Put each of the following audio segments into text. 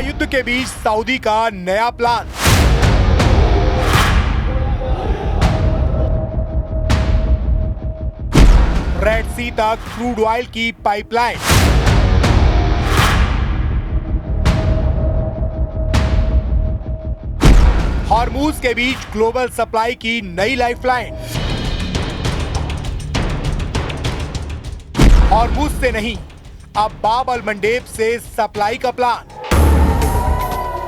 महायुद्ध के बीच सऊदी का नया प्लान। रेड सी तक क्रूड ऑयल की पाइपलाइन। हॉर्मूज के बीच ग्लोबल सप्लाई की नई लाइफलाइन। हॉर्मूज से नहीं, अब बाब अल मंडेब से सप्लाई का प्लान।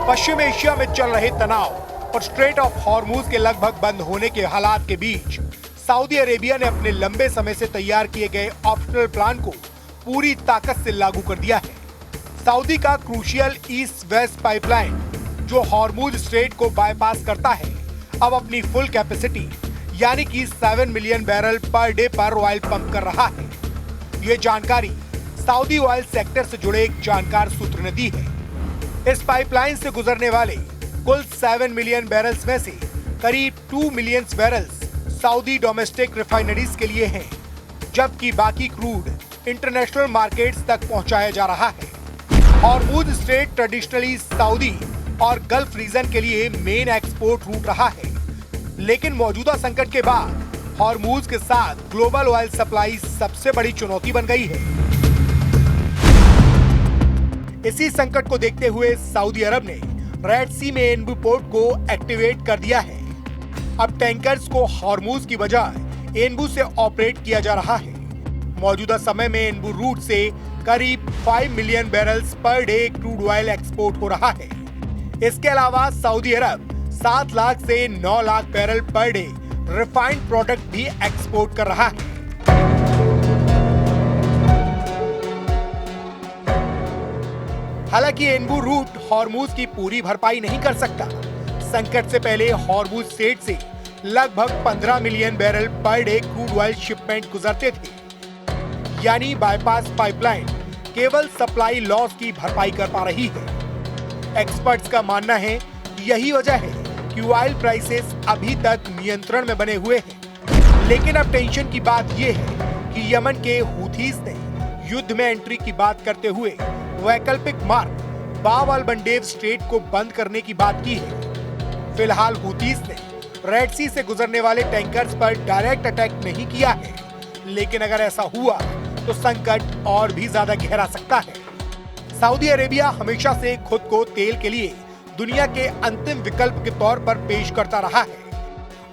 पश्चिम एशिया में चल रहे तनाव और स्ट्रेट ऑफ हॉर्मूज के लगभग बंद होने के हालात के बीच सऊदी अरेबिया ने अपने लंबे समय से तैयार किए गए ऑप्शनल प्लान को पूरी ताकत से लागू कर दिया है। सऊदी का क्रूशियल ईस्ट वेस्ट पाइपलाइन, जो हॉर्मूज स्ट्रेट को बाईपास करता है, अब अपनी फुल कैपेसिटी यानी कि 7 मिलियन बैरल पर डे पर ऑयल पंप कर रहा है। ये जानकारी सऊदी ऑयल सेक्टर से जुड़े एक जानकार सूत्र ने दी है। इस पाइपलाइन से गुजरने वाले कुल 7 मिलियन बैरल्स में से करीब 2 million barrels Saudi domestic refineries के लिए हैं, जबकि बाकी क्रूड इंटरनेशनल मार्केट्स तक पहुंचाया जा रहा है। हॉर्मूज स्ट्रेट ट्रेडिशनली सऊदी और गल्फ रीजन के लिए मेन एक्सपोर्ट रूट रहा है, लेकिन मौजूदा संकट के बाद हॉर्मूज के साथ ग्लोबल ऑयल सप्लाई सबसे बड़ी चुनौती बन गई है। इसी संकट को देखते हुए सऊदी अरब ने रेड सी में एनबू पोर्ट को एक्टिवेट कर दिया है। अब टैंकर्स को हॉर्मूज की बजाय एनबू से ऑपरेट किया जा रहा है। मौजूदा समय में एनबू रूट से करीब 5 million barrels per day crude oil export हो रहा है। इसके अलावा सऊदी अरब 7 लाख से 9 lakh barrel per day refined product भी एक्सपोर्ट कर रहा है। हालांकि एनबू रूट हॉर्मूज की पूरी भरपाई नहीं कर सकता। संकट से पहले हॉर्मूज स्ट्रेट से लगभग 15 million barrel per day crude oil shipment गुजरते थे, यानी बाईपास पाइपलाइन केवल सप्लाई लॉस की भरपाई कर पा रही है। एक्सपर्ट्स का मानना है यही वजह है कि ऑयल प्राइसेस अभी तक नियंत्रण में बने हुए हैं। लेकिन अब टेंशन की बात यह है कि यमन के हुथीस ने युद्ध में एंट्री की बात करते हुए वैकल्पिक मार्ग बाब अल मंडेब स्ट्रेट को बंद करने की बात की है। फिलहाल हुथीस ने रेड सी से गुजरने वाले टैंकर्स पर डायरेक्ट अटैक नहीं किया है, लेकिन अगर ऐसा हुआ तो संकट और भी ज्यादा गहरा सकता है। सऊदी अरेबिया हमेशा से खुद को तेल के लिए दुनिया के अंतिम विकल्प के तौर पर पेश करता रहा है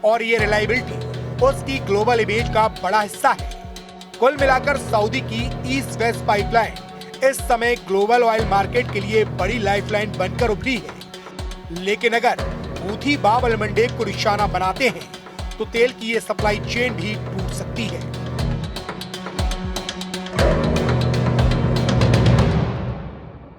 और ये रिलायबिलिटी उसकी ग्लोबल इमेज का बड़ा हिस्सा है। कुल मिलाकर सऊदी की ईस्ट वेस्ट पाइपलाइन इस समय ग्लोबल ऑयल मार्केट के लिए बड़ी लाइफलाइन बनकर उभरी है। लेकिन अगर हूथी बाब अल मंडेब को निशाना बनाते हैं तो तेल की ये सप्लाई चेन भी टूट सकती है।